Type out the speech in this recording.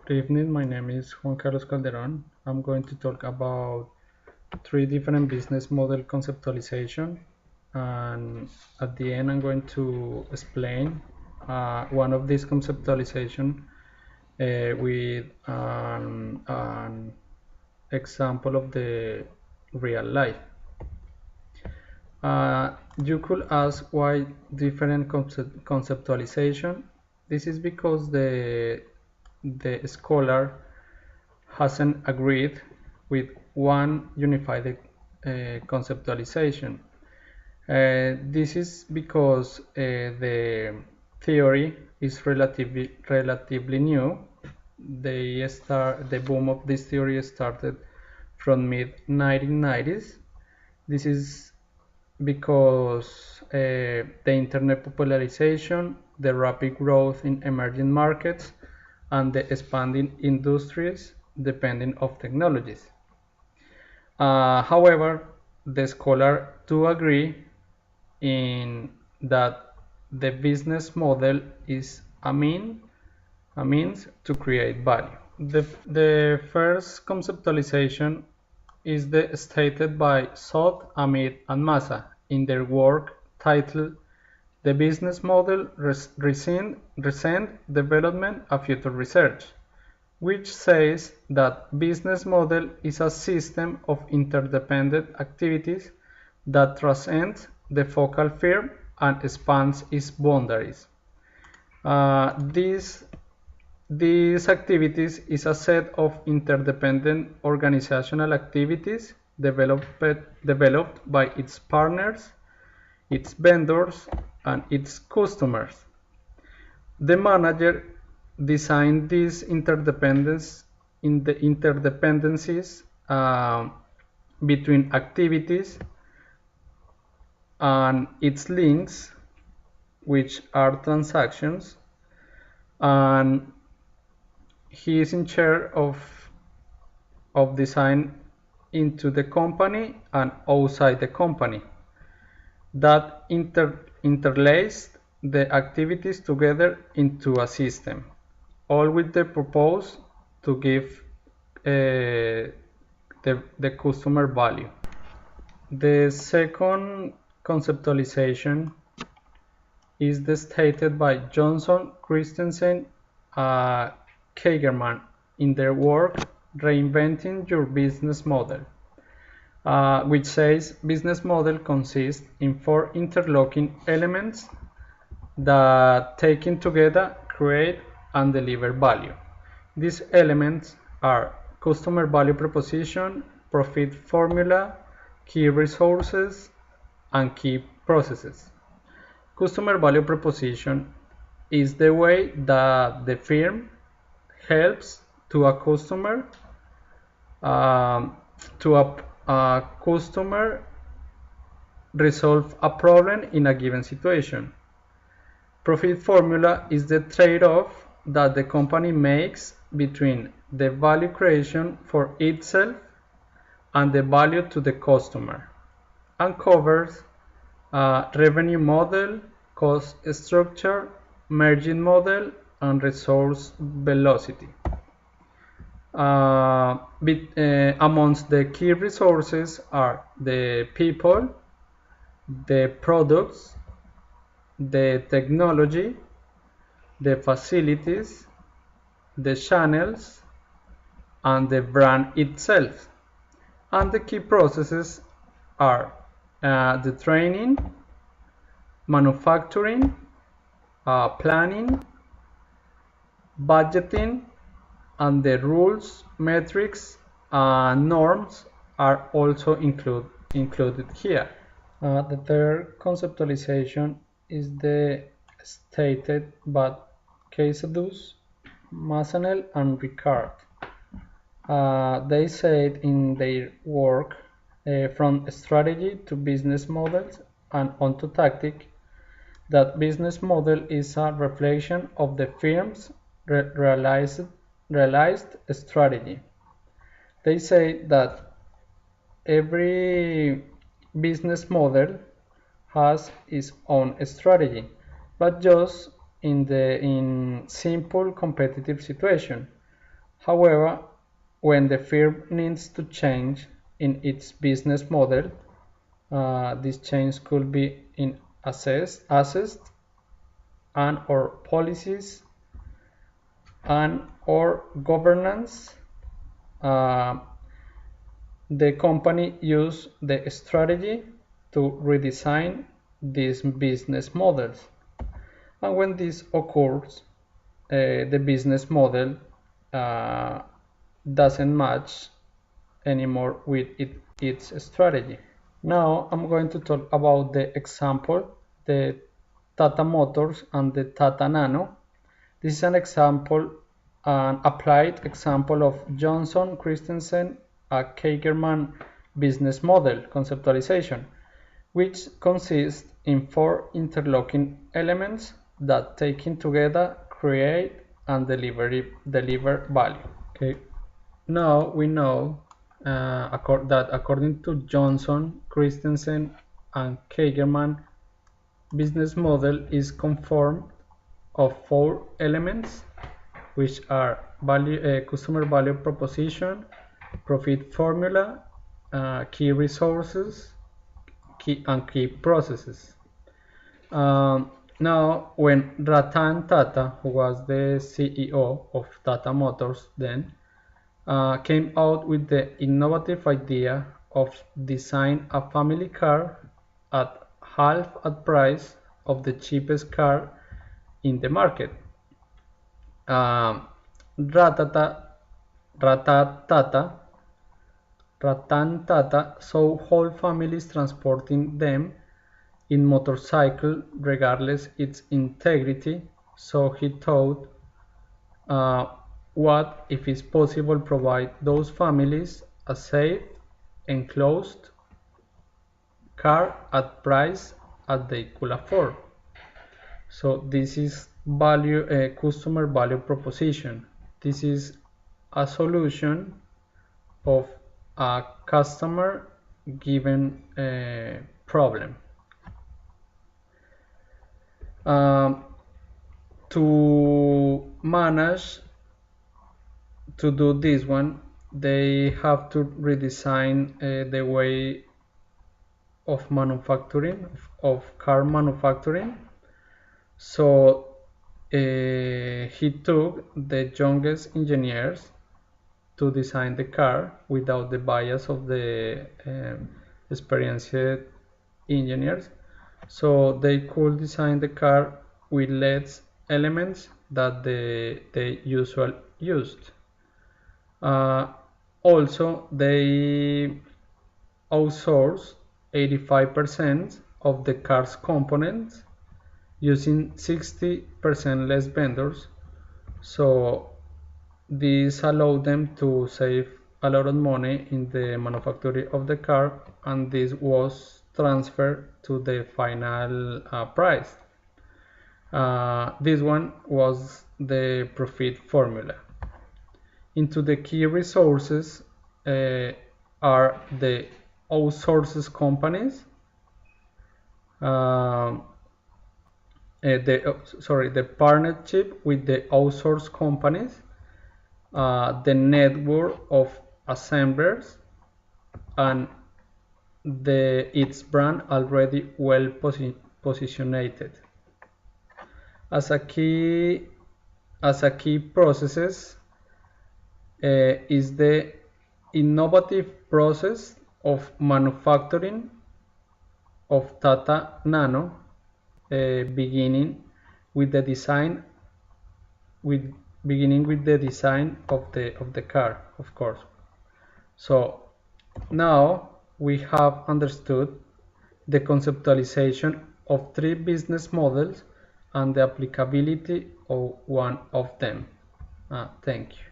Good evening, my name is Juan Carlos Calderon. I'm going to talk about three different business model conceptualization, and at the end I'm going to explain one of these conceptualization with an example of the real life. You could ask why different conceptualization. This is because the scholar hasn't agreed with one unified conceptualization. This is because the theory is relatively new. The boom of this theory started from mid 1990s. This is because the internet popularization, the rapid growth in emerging markets, and the expanding industries depending of technologies. However, the scholar do agree in that the business model is a means to create value. The first conceptualization is stated by Sod, Amit, and Massa in their work titled The Business Model, Recent Development and Future Research, which says that business model is a system of interdependent activities that transcends the focal firm and expands its boundaries. These activities is a set of interdependent organizational activities developed by its partners, its vendors, and its customers. The manager designed these interdependencies between activities and its links, which are transactions, and he is in charge of design into the company and outside the company that interlace the activities together into a system, all with the purpose to give the customer value. The second conceptualization is stated by Johnson, Christensen, Kagerman in their work Reinventing Your Business Model, which says business model consists in four interlocking elements that taken together create and deliver value. These elements are customer value proposition, profit formula, key resources, and key processes. Customer value proposition is the way that the firm helps to a customer resolve a problem in a given situation. Profit formula is the trade-off that the company makes between the value creation for itself and the value to the customer, and covers revenue model, cost structure, margin model, and resource velocity. Amongst the key resources are the people, the products, the technology, the facilities, the channels, and the brand itself. And the key processes are the training, manufacturing, planning, budgeting, and the rules, metrics, and norms are also included here. The third conceptualization is the stated by Casadus, Massanel, and Ricard. They said in their work from strategy to business models and onto tactic that business model is a reflection of the firm's realized strategy. They say that every business model has its own strategy, but just in simple competitive situation. However, when the firm needs to change in its business model, this change could be in assets and or policies and or governance. The company use the strategy to redesign these business models. And when this occurs, the business model doesn't match anymore with its strategy. Now I'm going to talk about the example, the Tata Motors and the Tata Nano. This is an example, an applied example of Johnson, Christensen, Kagerman business model conceptualization, which consists in 4 interlocking elements that taken together create and deliver value. Okay. Now we know that according to Johnson, Christensen, and Kagerman, business model is conformed of 4 elements, which are customer value proposition, profit formula, key resources, and key processes. Now, when Ratan Tata, who was the CEO of Tata Motors then, came out with the innovative idea of design a family car at half at price of the cheapest car in the market. Ratan Tata saw whole families transporting them in motorcycle regardless its integrity, so he thought, what if it's possible provide those families a safe, enclosed car at price that they could afford. So this is customer value proposition. This is a solution of a customer given problem. To manage to do this one, they have to redesign the way of manufacturing, of car manufacturing. So he took the youngest engineers to design the car without the bias of the experienced engineers, so they could design the car with less elements that they usually used. Also, they outsourced 85% of the car's components using 60% less vendors, so this allowed them to save a lot of money in the manufacturing of the car, and this was transferred to the final price. This one was the profit formula. Into the key resources are the outsources companies, the partnership with the outsource companies, the network of assemblers, and its brand already well positioned. As a key processes is the innovative process of manufacturing of Tata Nano, beginning with the design of the car, of course. So now we have understood the conceptualization of 3 business models and the applicability of one of them. Thank you.